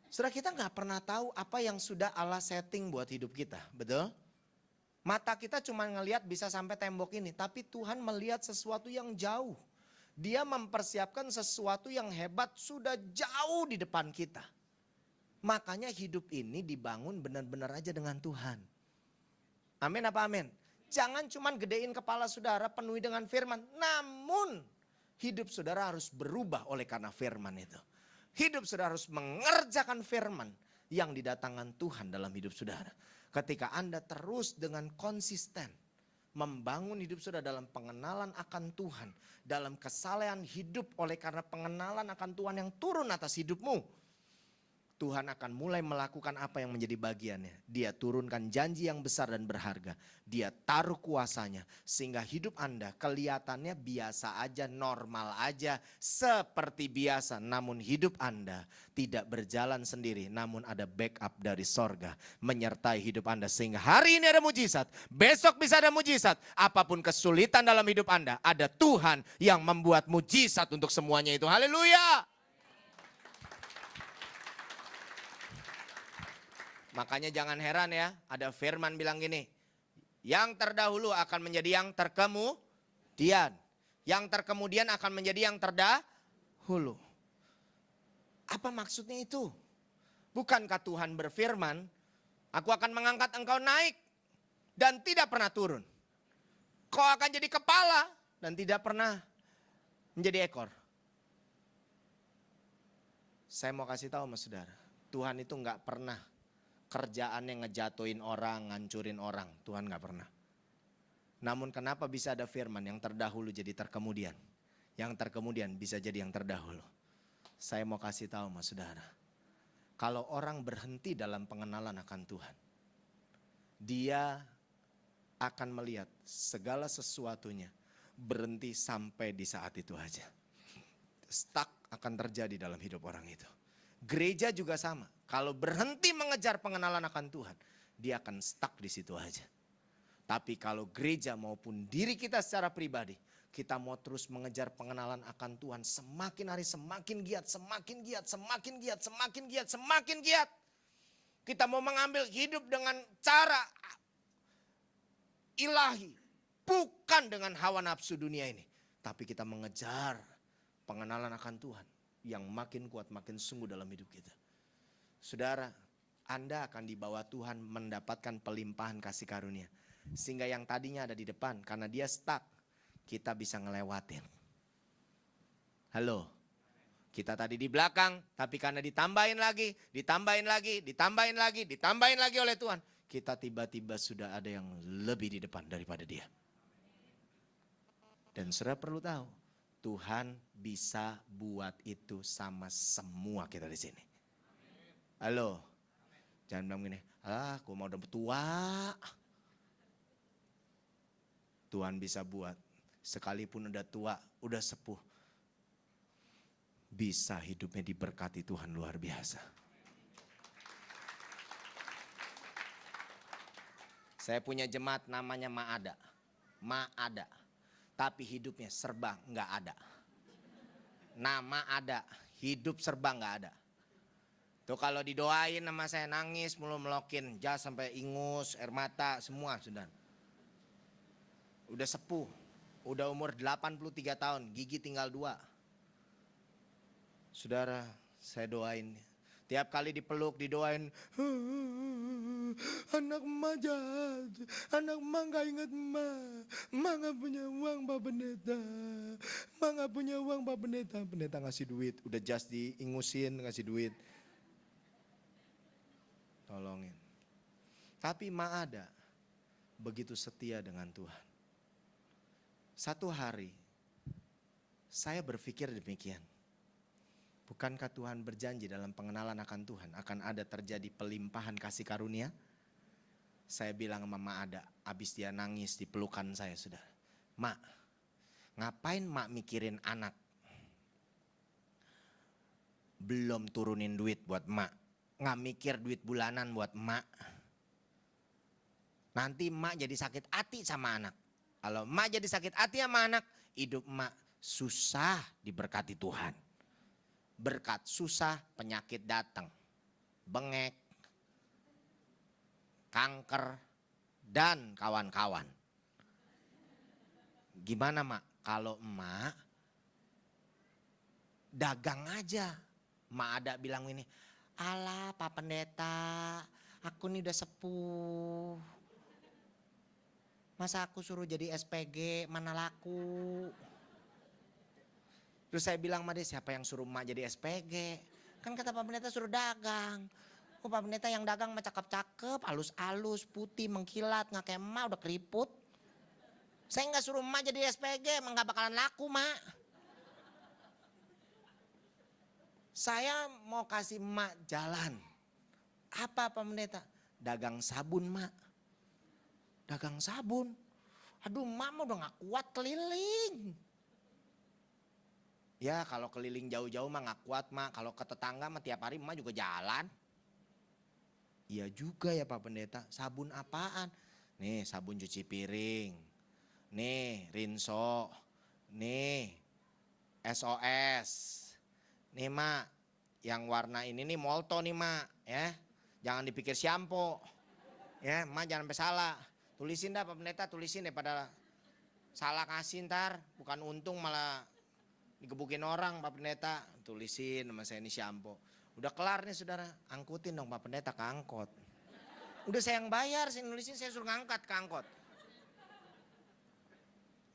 Saudara, kita gak pernah tahu apa yang sudah Allah setting buat hidup kita, betul? Mata kita cuma ngelihat bisa sampai tembok ini, tapi Tuhan melihat sesuatu yang jauh. Dia mempersiapkan sesuatu yang hebat sudah jauh di depan kita. Makanya hidup ini dibangun benar-benar aja dengan Tuhan. Amin apa amin? Jangan cuman gedein kepala saudara penuhi dengan firman. Namun hidup saudara harus berubah oleh karena firman itu. Hidup saudara harus mengerjakan firman yang didatangkan Tuhan dalam hidup saudara. Ketika Anda terus dengan konsisten membangun hidup saudara dalam pengenalan akan Tuhan. Dalam kesalehan hidup oleh karena pengenalan akan Tuhan yang turun atas hidupmu. Tuhan akan mulai melakukan apa yang menjadi bagiannya. Dia turunkan janji yang besar dan berharga. Dia taruh kuasanya. Sehingga hidup Anda kelihatannya biasa aja, normal aja. Seperti biasa. Namun hidup Anda tidak berjalan sendiri. Namun ada backup dari sorga menyertai hidup Anda. Sehingga hari ini ada mujizat. Besok bisa ada mujizat. Apapun kesulitan dalam hidup Anda. Ada Tuhan yang membuat mujizat untuk semuanya itu. Haleluya. Makanya jangan heran ya, ada firman bilang gini, yang terdahulu akan menjadi yang terkemudian. Yang terkemudian akan menjadi yang terdahulu. Apa maksudnya itu? Bukankah Tuhan berfirman, aku akan mengangkat engkau naik dan tidak pernah turun. Kau akan jadi kepala dan tidak pernah menjadi ekor. Saya mau kasih tahu sama saudara, Tuhan itu enggak pernah kerjaannya ngejatuhin orang, ngancurin orang. Tuhan gak pernah. Namun kenapa bisa ada firman yang terdahulu jadi terkemudian. Yang terkemudian bisa jadi yang terdahulu. Saya mau kasih tahu sama saudara. Kalau orang berhenti dalam pengenalan akan Tuhan. Dia akan melihat segala sesuatunya berhenti sampai di saat itu aja. Stuck akan terjadi dalam hidup orang itu. Gereja juga sama. Kalau berhenti mengejar pengenalan akan Tuhan, dia akan stuck di situ aja. Tapi kalau gereja maupun diri kita secara pribadi, kita mau terus mengejar pengenalan akan Tuhan, semakin hari semakin giat, semakin giat, semakin giat, semakin giat, semakin giat. Kita mau mengambil hidup dengan cara ilahi, bukan dengan hawa nafsu dunia ini. Tapi kita mengejar pengenalan akan Tuhan yang makin kuat, makin sungguh dalam hidup kita. Saudara, Anda akan dibawa Tuhan mendapatkan pelimpahan kasih karunia. Sehingga yang tadinya ada di depan, karena dia stuck, kita bisa ngelewatin. Halo, kita tadi di belakang, tapi karena ditambahin lagi, ditambahin lagi, ditambahin lagi, ditambahin lagi oleh Tuhan. Kita tiba-tiba sudah ada yang lebih di depan daripada dia. Dan saudara perlu tahu, Tuhan bisa buat itu sama semua kita di sini. Halo, jangan bilang gini, aku mau udah tua. Tuhan bisa buat, sekalipun udah tua, udah sepuh. Bisa hidupnya diberkati Tuhan luar biasa. Saya punya jemaat namanya Ma'ada. Ma'ada. Tapi hidupnya serba nggak ada. Nama ada, hidup serba nggak ada. Tuh kalau didoain sama saya nangis mulu melokin, jas sampai ingus, air mata, semua sudah. Udah sepuh, udah umur 83 tahun, gigi tinggal 2. Saudara, saya doain. Tiap kali dipeluk, didoain. Anak emak jahat, anak emak gak inget emak. Emak gak punya uang Pak Pendeta. Emak gak punya uang Pak Pendeta. Pendeta ngasih duit, udah jas diingusin ngasih duit. Tolongin. Tapi emak ada, begitu setia dengan Tuhan. Satu hari, saya berpikir demikian. Bukankah Tuhan berjanji dalam pengenalan akan Tuhan akan ada terjadi pelimpahan kasih karunia? Saya bilang sama Mak Ada, abis dia nangis di pelukan saya sudah. Mak, ngapain Mak mikirin anak? Belum turunin duit buat Mak. Nggak mikir duit bulanan buat Mak. Nanti Mak jadi sakit hati sama anak. Kalau Mak jadi sakit hati sama anak, hidup Mak susah diberkati Tuhan. Berkat susah, penyakit datang. Bengek, kanker, dan kawan-kawan. Gimana Mak? Kalau Mak dagang aja. Mak Ada bilang ini, Alah Pak Pendeta, aku nih udah sepuh. Masa aku suruh jadi SPG, mana laku. Terus saya bilang sama dia, siapa yang suruh emak jadi SPG? Kan kata Pak Pendeta suruh dagang. Oh Pak Pendeta yang dagang mah cakep-cakep, halus-halus, putih, mengkilat, nggak kayak emak udah keriput. Saya nggak suruh emak jadi SPG, emang nggak bakalan laku mak. Saya mau kasih emak jalan. Apa Pak Pendeta? Dagang sabun mak. Dagang sabun. Aduh emak mah udah gak kuat keliling. Ya kalau keliling jauh-jauh mah gak kuat mak. Kalau ke tetangga mah tiap hari emak juga jalan. Iya juga ya Pak Pendeta. Sabun apaan? Nih sabun cuci piring. Nih Rinso. Nih SOS. Nih mak. Yang warna ini nih Molto nih mak. Ya. Jangan dipikir shampoo. Ya mak jangan sampai salah. Tulisin dah Pak Pendeta, tulisin daripada salah kasih ntar. Bukan untung malah digebukin orang Pak Pendeta. Tulisin nama saya ini shampoo. Udah kelar nih saudara, angkutin dong Pak Pendeta ke angkot. Udah saya yang bayar, saya nulisin, saya suruh ngangkat ke angkot.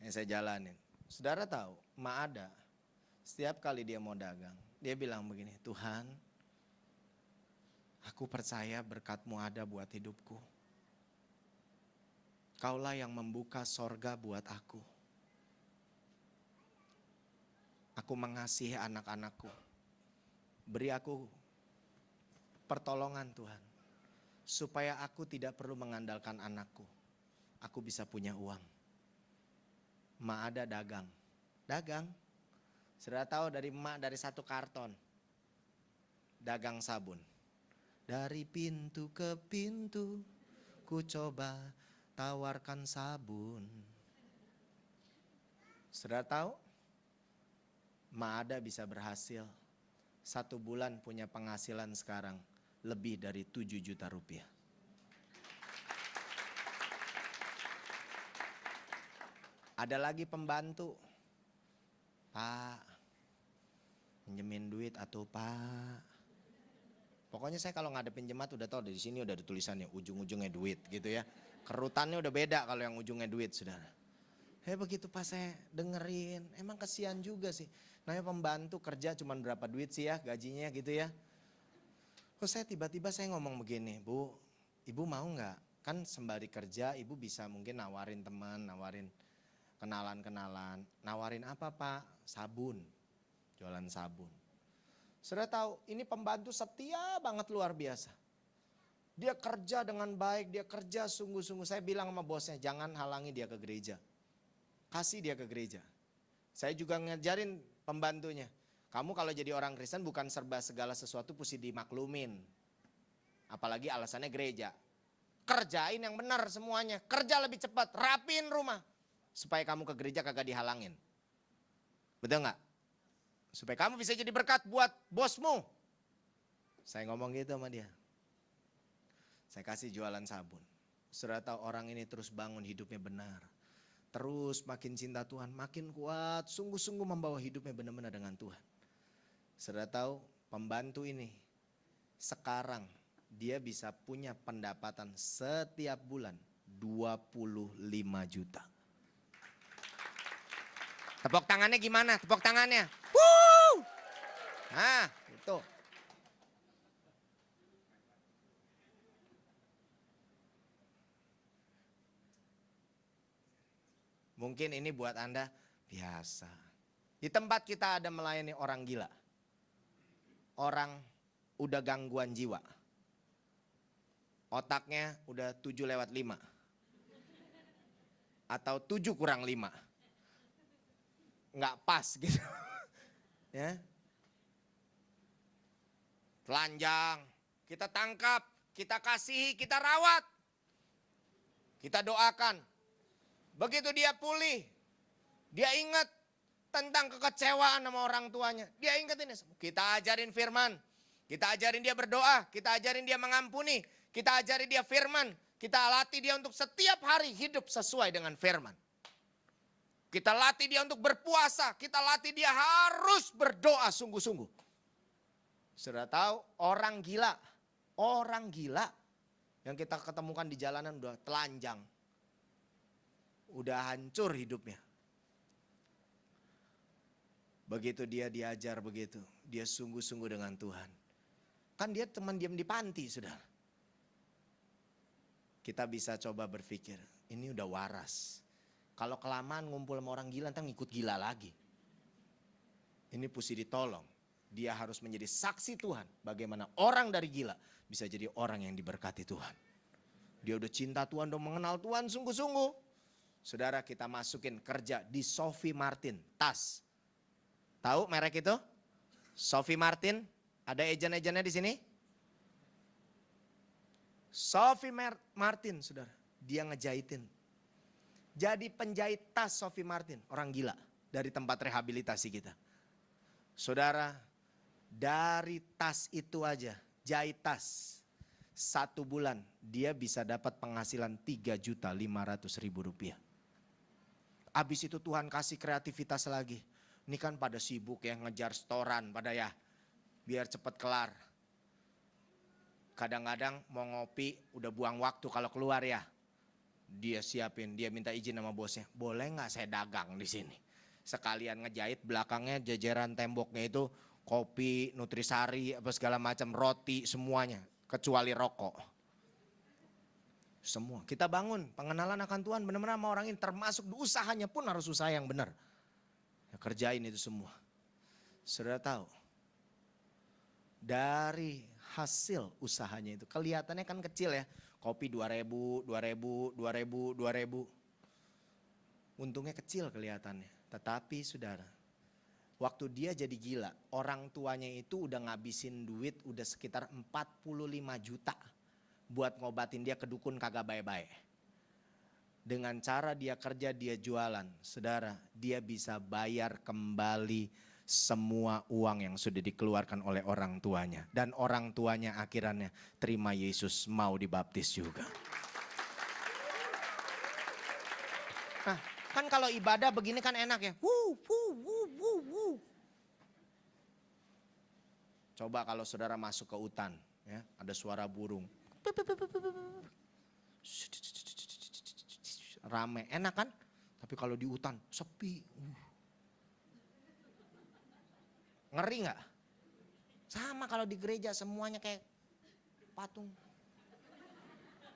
Yang saya jalanin. Saudara tahu, emak ada. Setiap kali dia mau dagang, dia bilang begini, Tuhan, aku percaya berkat-Mu ada buat hidupku. Kaulah yang membuka sorga buat aku. Aku mengasihi anak-anakku. Beri aku pertolongan Tuhan. Supaya aku tidak perlu mengandalkan anakku. Aku bisa punya uang. Emak ada dagang. Dagang. Sudah tahu dari emak dari satu karton. Dagang sabun. Dari pintu ke pintu ku coba tawarkan sabun. Sudah tahu? Emak ada bisa berhasil. 1 bulan punya penghasilan sekarang lebih dari 7 juta rupiah. Ada lagi pembantu. Pak, pinjemin duit atau Pak. Pokoknya saya kalau ngadepin jemaat udah tahu dari sini udah ada tulisannya ujung-ujungnya duit gitu ya. Kerutannya udah beda kalau yang ujungnya duit saudara. Begitu pas saya dengerin, emang kesian juga sih. Namanya pembantu kerja cuman berapa duit sih ya gajinya gitu ya. Terus saya tiba-tiba saya ngomong begini, Bu, Ibu mau nggak? Kan sembari kerja Ibu bisa mungkin nawarin teman, nawarin kenalan-kenalan. Nawarin apa Pak? Sabun, jualan sabun. Sudah tahu ini pembantu setia banget luar biasa. Dia kerja dengan baik, dia kerja sungguh-sungguh. Saya bilang sama bosnya jangan halangi dia ke gereja. Kasih dia ke gereja. Saya juga ngajarin pembantunya. Kamu kalau jadi orang Kristen bukan serba segala sesuatu mesti dimaklumin. Apalagi alasannya gereja. Kerjain yang benar semuanya. Kerja lebih cepat, rapiin rumah. Supaya kamu ke gereja kagak dihalangin. Betul gak? Supaya kamu bisa jadi berkat buat bosmu. Saya ngomong gitu sama dia. Saya kasih jualan sabun. Sudah tahu orang ini terus bangun hidupnya benar. Terus makin cinta Tuhan, makin kuat, sungguh-sungguh membawa hidupnya benar-benar dengan Tuhan. Sudah tahu pembantu ini sekarang dia bisa punya pendapatan setiap bulan 25 juta. Tepuk tangannya gimana? Tepuk tangannya. Wuh! Nah, itu. Mungkin ini buat Anda biasa. Di tempat kita ada melayani orang gila. Orang udah gangguan jiwa. Otaknya udah 7/5. Atau 7 kurang 5. Nggak pas gitu. Ya. Telanjang. Kita tangkap, kita kasihi, kita rawat. Kita doakan. Begitu dia pulih, dia ingat tentang kekecewaan sama orang tuanya. Dia ingat ini semua. Kita ajarin firman, kita ajarin dia berdoa, kita ajarin dia mengampuni, kita ajarin dia firman, kita latih dia untuk setiap hari hidup sesuai dengan firman. Kita latih dia untuk berpuasa, kita latih dia harus berdoa sungguh-sungguh. Sudah tahu orang gila yang kita ketemukan di jalanan udah telanjang. Udah hancur hidupnya. Begitu dia diajar begitu, dia sungguh-sungguh dengan Tuhan. Kan dia teman diam di panti, saudara. Kita bisa coba berpikir, ini udah waras. Kalau kelamaan ngumpul sama orang gila, ntar ngikut gila lagi. Ini mesti ditolong. Dia harus menjadi saksi Tuhan. Bagaimana orang dari gila bisa jadi orang yang diberkati Tuhan. Dia udah cinta Tuhan, udah mengenal Tuhan sungguh-sungguh. Saudara, kita masukin kerja di Sophie Martin, tas. Tahu merek itu? Sophie Martin, ada agent-agentnya di sini? Sophie Martin, saudara, dia ngejahitin. Jadi penjahit tas Sophie Martin, orang gila dari tempat rehabilitasi kita. Saudara, dari tas itu aja, jahit tas, 1 bulan dia bisa dapat penghasilan 3.500.000 rupiah. Habis itu Tuhan kasih kreativitas lagi. Ini kan pada sibuk ya ngejar setoran pada ya. Biar cepat kelar. Kadang-kadang mau ngopi udah buang waktu kalau keluar ya. Dia siapin, dia minta izin sama bosnya. Boleh gak saya dagang di sini? Sekalian ngejahit belakangnya jajaran temboknya itu kopi, nutrisari, apa segala macam, roti semuanya. Kecuali rokok. Semua. Kita bangun pengenalan akan Tuhan benar-benar sama orang ini. Termasuk usahanya pun harus usaha yang benar. Ya, kerjain itu semua. Saudara tahu, dari hasil usahanya itu kelihatannya kan kecil ya. Kopi 2.000, 2.000, 2.000, 2.000. Untungnya kecil kelihatannya. Tetapi saudara, waktu dia jadi gila, orang tuanya itu udah ngabisin duit udah sekitar 45 juta. Buat ngobatin dia ke dukun kagak baik-baik. Dengan cara dia kerja, dia jualan. Saudara, dia bisa bayar kembali semua uang yang sudah dikeluarkan oleh orang tuanya. Dan orang tuanya akhirnya terima Yesus, mau dibaptis juga. Nah, kan kalau ibadah begini kan enak ya. Coba kalau saudara masuk ke hutan, ya, ada suara burung. Rame, enak kan? Tapi kalau di hutan sepi. Ngeri nggak? Sama kalau di gereja semuanya kayak patung.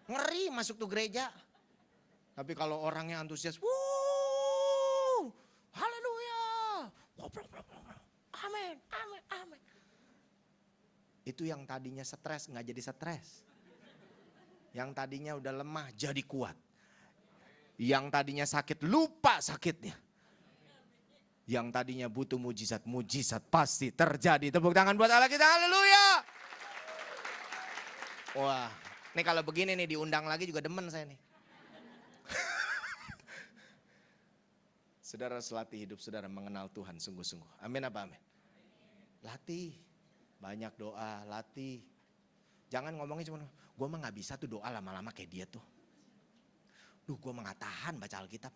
Ngeri masuk tuh gereja. Tapi kalau orangnya antusias, haleluya, amin, amin, amin. Itu yang tadinya stres nggak jadi stres. Yang tadinya udah lemah jadi kuat. Yang tadinya sakit lupa sakitnya. Yang tadinya butuh mujizat, mujizat pasti terjadi. Tepuk tangan buat Allah kita, haleluya. Wah, ini kalau begini nih diundang lagi juga demen saya nih. Saudara selatih hidup saudara mengenal Tuhan sungguh-sungguh. Amin apa amin? Latih, banyak doa, latih. Jangan ngomongnya cuma, gue mah gak bisa tuh doa lama-lama kayak dia tuh. Duh, gue mah gak tahan baca Alkitab.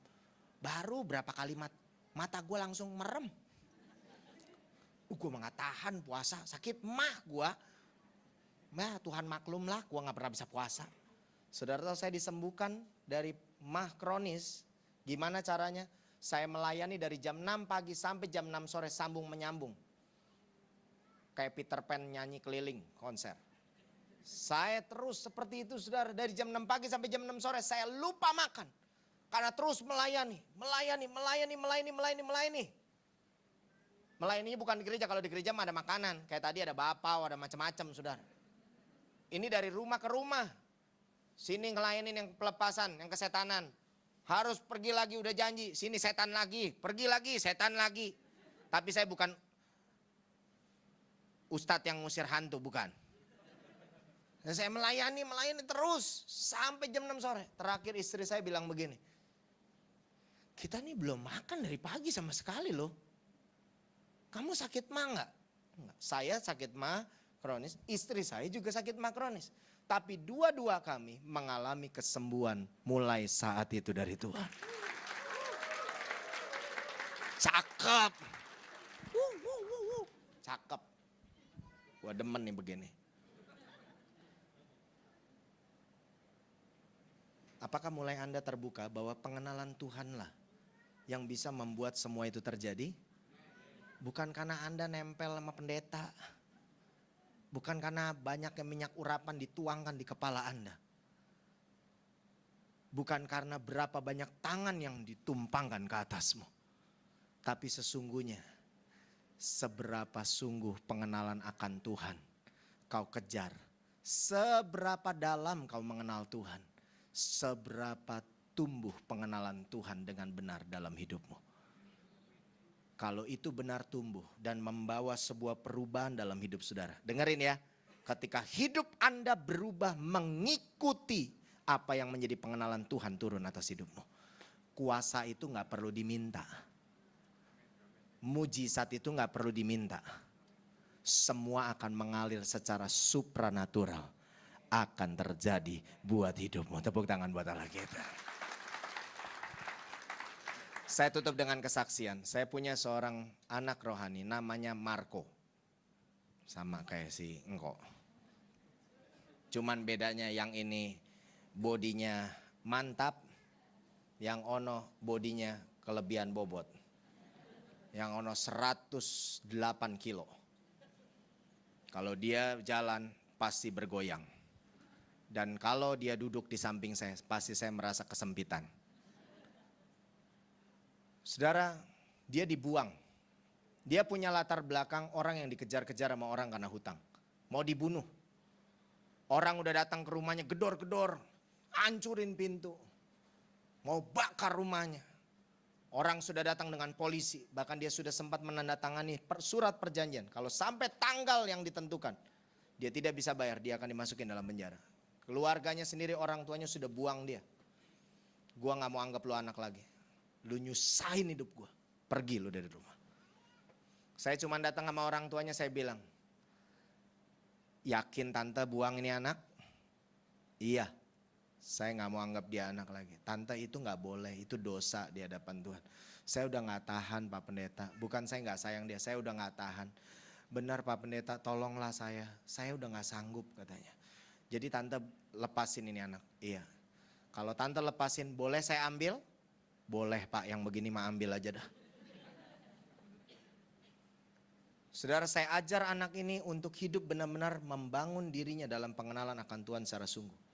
Baru berapa kalimat mata gue langsung merem. Gue mah gak tahan puasa, sakit mah gue. Nah, Tuhan maklum lah, gue gak pernah bisa puasa. Saudara tahu saya disembuhkan dari mah kronis. Gimana caranya? Saya melayani dari jam 6 pagi sampai jam 6 sore sambung menyambung. Kayak Peter Pan nyanyi keliling konser. Saya terus seperti itu saudara. Dari jam 6 pagi sampai jam 6 sore saya lupa makan. Karena terus melayani. Melayaninya bukan di gereja. Kalau di gereja mah ada makanan. Kayak tadi ada bapau, ada macam-macam saudara. Ini dari rumah ke rumah. Sini ngelayanin yang pelepasan, yang kesetanan. Harus pergi lagi udah janji. Sini setan lagi. Pergi lagi, setan lagi. Tapi saya bukan ustadz yang ngusir hantu, bukan. Dan saya melayani terus sampai jam 6 sore. Terakhir istri saya bilang begini. Kita nih belum makan dari pagi sama sekali loh. Kamu sakit mah enggak? Saya sakit mah kronis, istri saya juga sakit mah kronis. Tapi dua-dua kami mengalami kesembuhan mulai saat itu dari Tuhan. Cakep. Cakep. Gua demen nih begini. Apakah mulai Anda terbuka bahwa pengenalan Tuhanlah yang bisa membuat semua itu terjadi? Bukan karena Anda nempel sama pendeta. Bukan karena banyaknya minyak urapan dituangkan di kepala Anda. Bukan karena berapa banyak tangan yang ditumpangkan ke atasmu. Tapi sesungguhnya seberapa sungguh pengenalan akan Tuhan kau kejar. Seberapa dalam kau mengenal Tuhan. Seberapa tumbuh pengenalan Tuhan dengan benar dalam hidupmu. Kalau itu benar tumbuh dan membawa sebuah perubahan dalam hidup saudara. Dengerin ya, ketika hidup Anda berubah mengikuti apa yang menjadi pengenalan Tuhan turun atas hidupmu. Kuasa itu gak perlu diminta. Mujizat itu gak perlu diminta. Semua akan mengalir secara supranatural. Akan terjadi buat hidupmu. Tepuk tangan buat Allah kita. Saya tutup dengan kesaksian. Saya punya seorang anak rohani namanya Marco. Sama kayak si engkau. Cuman bedanya yang ini bodinya mantap. Yang ono bodinya kelebihan bobot. Yang ono 108 kilo. Kalau dia jalan pasti bergoyang. Dan kalau dia duduk di samping saya, pasti saya merasa kesempitan. Saudara, dia dibuang. Dia punya latar belakang orang yang dikejar-kejar sama orang karena hutang. Mau dibunuh. Orang udah datang ke rumahnya gedor-gedor. Hancurin pintu. Mau bakar rumahnya. Orang sudah datang dengan polisi. Bahkan dia sudah sempat menandatangani surat perjanjian. Kalau sampai tanggal yang ditentukan, dia tidak bisa bayar, dia akan dimasukin dalam penjara. Keluarganya sendiri, orang tuanya sudah buang dia. Gua gak mau anggap lu anak lagi. Lu nyusahin hidup gua. Pergi lu dari rumah. Saya cuma datang sama orang tuanya, saya bilang, yakin tante buang ini anak? Iya. Saya gak mau anggap dia anak lagi. Tante itu gak boleh, itu dosa di hadapan Tuhan. Saya udah gak tahan Pak Pendeta. Bukan saya gak sayang dia, saya udah gak tahan. Benar Pak Pendeta, tolonglah saya udah gak sanggup katanya. Jadi tante lepasin ini anak. Iya. Kalau tante lepasin, boleh saya ambil? Boleh Pak, yang begini mah ambil aja dah. Saudara, saya ajar anak ini untuk hidup benar-benar membangun dirinya dalam pengenalan akan Tuhan secara sungguh.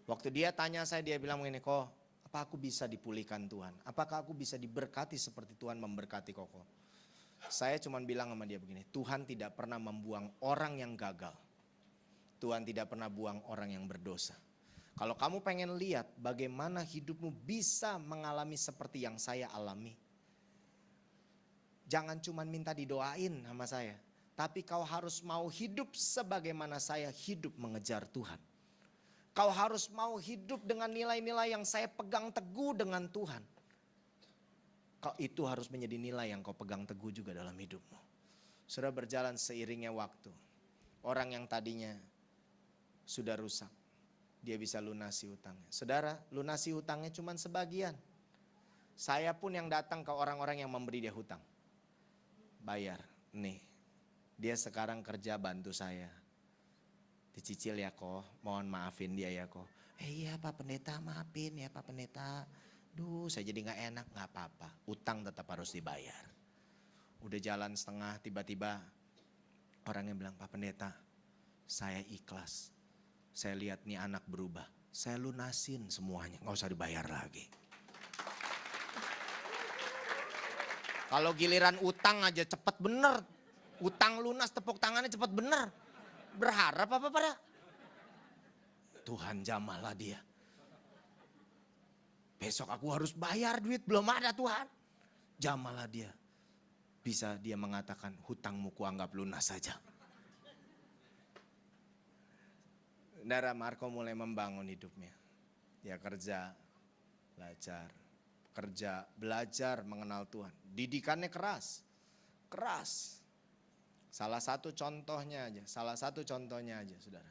Waktu dia tanya saya, dia bilang begini, kok apa aku bisa dipulihkan Tuhan? Apakah aku bisa diberkati seperti Tuhan memberkati Koko? Saya cuma bilang sama dia begini, Tuhan tidak pernah membuang orang yang gagal. Tuhan tidak pernah buang orang yang berdosa. Kalau kamu pengen lihat bagaimana hidupmu bisa mengalami seperti yang saya alami. Jangan cuma minta didoain sama saya. Tapi kau harus mau hidup sebagaimana saya hidup mengejar Tuhan. Kau harus mau hidup dengan nilai-nilai yang saya pegang teguh dengan Tuhan. Kau itu harus menjadi nilai yang kau pegang teguh juga dalam hidupmu. Sudah berjalan seiringnya waktu. Orang yang tadinya sudah rusak, dia bisa lunasi hutangnya. Saudara, lunasi hutangnya cuma sebagian. Saya pun yang datang ke orang-orang yang memberi dia hutang. Bayar, nih. Dia sekarang kerja bantu saya. Dicicil ya kok, mohon maafin dia ya kok. Iya Pak Pendeta, maafin ya Pak Pendeta. Duh, saya jadi gak enak, gak apa-apa. Utang tetap harus dibayar. Udah jalan setengah, tiba-tiba orang yang bilang, Pak Pendeta, saya ikhlas. Saya lihat nih anak berubah. Saya lunasin semuanya, gak usah dibayar lagi. Kalau giliran utang aja cepet bener. Utang lunas, tepuk tangannya cepet bener. Berharap apa pada? Tuhan jamahlah dia. Besok aku harus bayar duit, belum ada Tuhan. Jamahlah dia. Bisa dia mengatakan hutangmu kuanggap lunas saja. Saudara, Marco mulai membangun hidupnya. Dia kerja, belajar, kerja, belajar mengenal Tuhan. Didikannya keras, keras. Salah satu contohnya aja, saudara.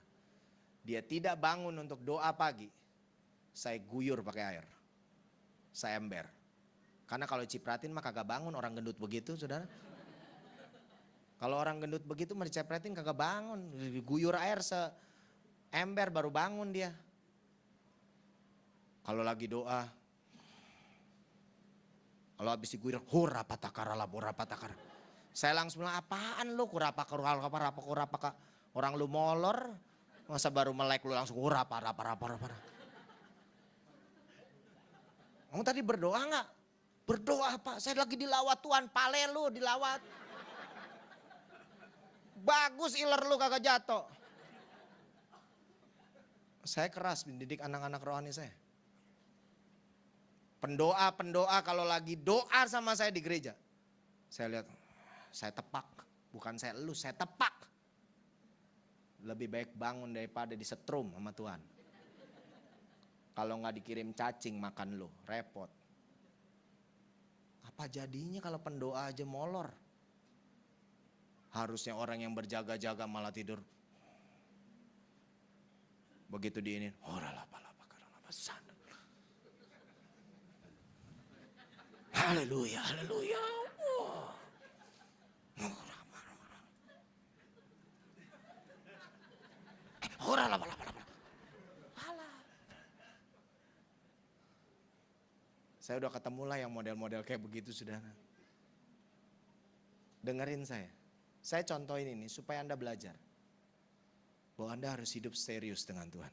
Dia tidak bangun untuk doa pagi. Saya guyur pakai air, saya ember. Karena kalau cipratin mah kagak bangun orang gendut begitu, saudara. Kalau orang gendut begitu mau dicepretin kagak bangun. Diguyur air seember baru bangun dia. Kalau lagi doa, kalau habis diguyur, hura patakara labora patakara. Saya langsung bilang, apaan lu kurapaka. Orang lu molor, masa baru melek lu langsung hurapa. Kamu tadi berdoa gak? Berdoa Pak, saya lagi dilawat Tuhan, pale lu dilawat. Bagus iler lu kagak jatuh. Saya keras mendidik anak-anak rohani saya. Pendoa kalau lagi doa sama saya di gereja. Saya lihat, saya tepak. Bukan saya elus, saya tepak. Lebih baik bangun daripada disetrum sama Tuhan. Kalau nggak dikirim cacing makan lu, repot. Apa jadinya kalau pendoa aja molor? Harusnya orang yang berjaga-jaga malah tidur. Begitu diinin, haleluya, haleluya. Saya udah ketemu lah yang model-model kayak begitu, saudara. Dengerin saya. Saya contohin ini supaya Anda belajar. Bahwa Anda harus hidup serius dengan Tuhan.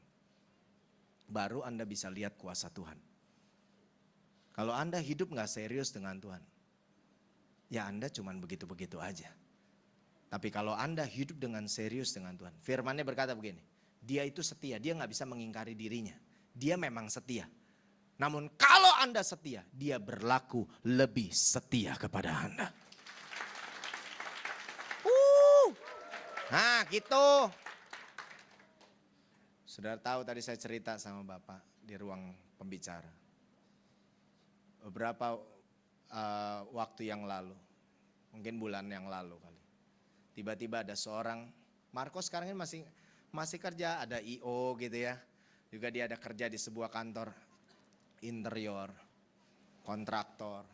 Baru Anda bisa lihat kuasa Tuhan. Kalau Anda hidup gak serius dengan Tuhan, ya Anda cuman begitu-begitu aja. Tapi kalau Anda hidup dengan serius dengan Tuhan, firman-Nya berkata begini, dia itu setia, dia gak bisa mengingkari dirinya. Dia memang setia. Namun kalau Anda setia, dia berlaku lebih setia kepada Anda. Nah gitu. Saudara tahu tadi saya cerita sama Bapak di ruang pembicara. Beberapa waktu yang lalu, mungkin bulan yang lalu kali. Tiba-tiba ada seorang, Marco sekarang ini masih kerja, ada IO gitu ya. Juga dia ada kerja di sebuah kantor interior, kontraktor.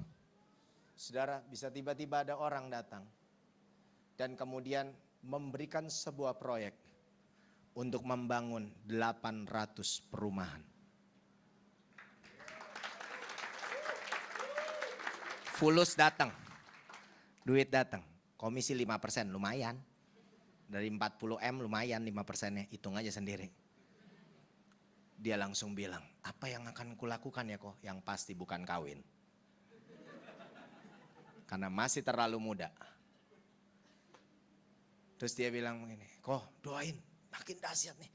Saudara, bisa tiba-tiba ada orang datang dan kemudian memberikan sebuah proyek untuk membangun 800 perumahan. Fulus datang, duit datang, komisi 5%, lumayan. Dari 40M lumayan 5%-nya, hitung aja sendiri. Dia langsung bilang, apa yang akan kulakukan ya kok? Yang pasti bukan kawin. Karena masih terlalu muda. Terus dia bilang begini, kok doain, makin dahsyat nih.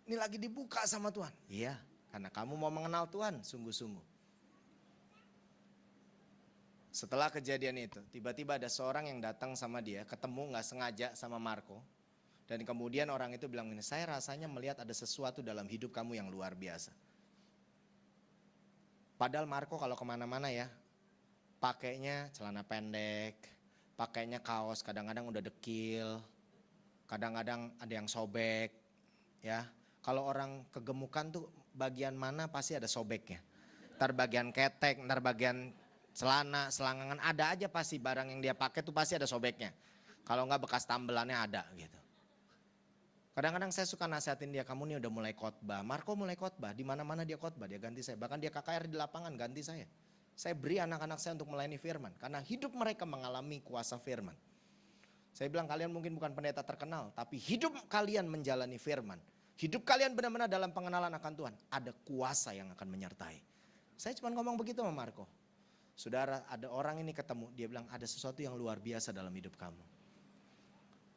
Ini lagi dibuka sama Tuhan. Iya, karena kamu mau mengenal Tuhan sungguh-sungguh. Setelah kejadian itu, tiba-tiba ada seorang yang datang sama dia, ketemu gak sengaja sama Marco. Dan kemudian orang itu bilang ini, saya rasanya melihat ada sesuatu dalam hidup kamu yang luar biasa. Padahal Marco kalau kemana-mana ya, pakainya celana pendek, pakainya kaos, kadang-kadang udah dekil, kadang-kadang ada yang sobek. Ya, kalau orang kegemukan tuh bagian mana pasti ada sobeknya. Ntar bagian ketek, ntar bagian celana, selangkangan, ada aja pasti barang yang dia pakai tuh pasti ada sobeknya. Kalau enggak bekas tambelannya ada gitu. Kadang-kadang saya suka nasihatin dia, kamu nih udah mulai khotbah. Marco mulai khotbah, di mana-mana dia khotbah, dia ganti saya. Bahkan dia KKR di lapangan ganti saya. Saya beri anak-anak saya untuk melayani firman karena hidup mereka mengalami kuasa firman. Saya bilang kalian mungkin bukan pendeta terkenal, tapi hidup kalian menjalani firman. Hidup kalian benar-benar dalam pengenalan akan Tuhan. Ada kuasa yang akan menyertai. Saya cuma ngomong begitu sama Marco. Saudara, ada orang ini ketemu, dia bilang ada sesuatu yang luar biasa dalam hidup kamu.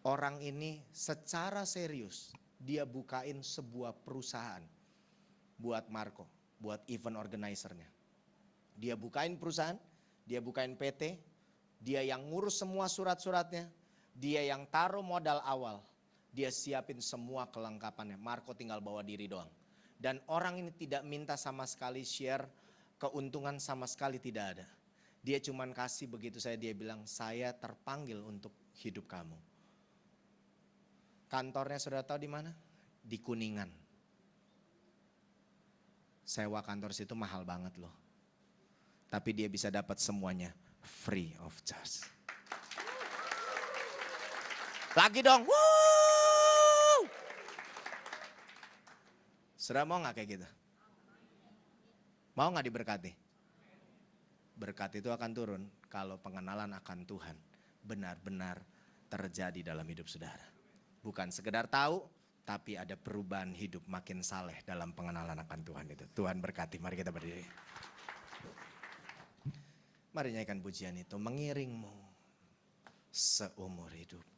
Orang ini secara serius, dia bukain sebuah perusahaan buat Marco, buat event organizer-nya. Dia bukain perusahaan, dia bukain PT, dia yang ngurus semua surat-suratnya, dia yang taruh modal awal, dia siapin semua kelengkapannya. Marco tinggal bawa diri doang. Dan orang ini tidak minta sama sekali share keuntungan, sama sekali tidak ada. Dia cuman kasih begitu saya, dia bilang saya terpanggil untuk hidup kamu. Kantornya saudara tahu di mana? Di Kuningan. Sewa kantor situ mahal banget loh. Tapi dia bisa dapat semuanya free of charge. Lagi dong. Wuh. Saudara mau gak kayak gitu? Mau gak diberkati? Berkat itu akan turun kalau pengenalan akan Tuhan benar-benar terjadi dalam hidup saudara. Bukan sekedar tahu, tapi ada perubahan hidup makin saleh dalam pengenalan akan Tuhan itu. Tuhan berkati, mari kita berdiri. Mari nyanyikan pujian itu, mengiringmu seumur hidup.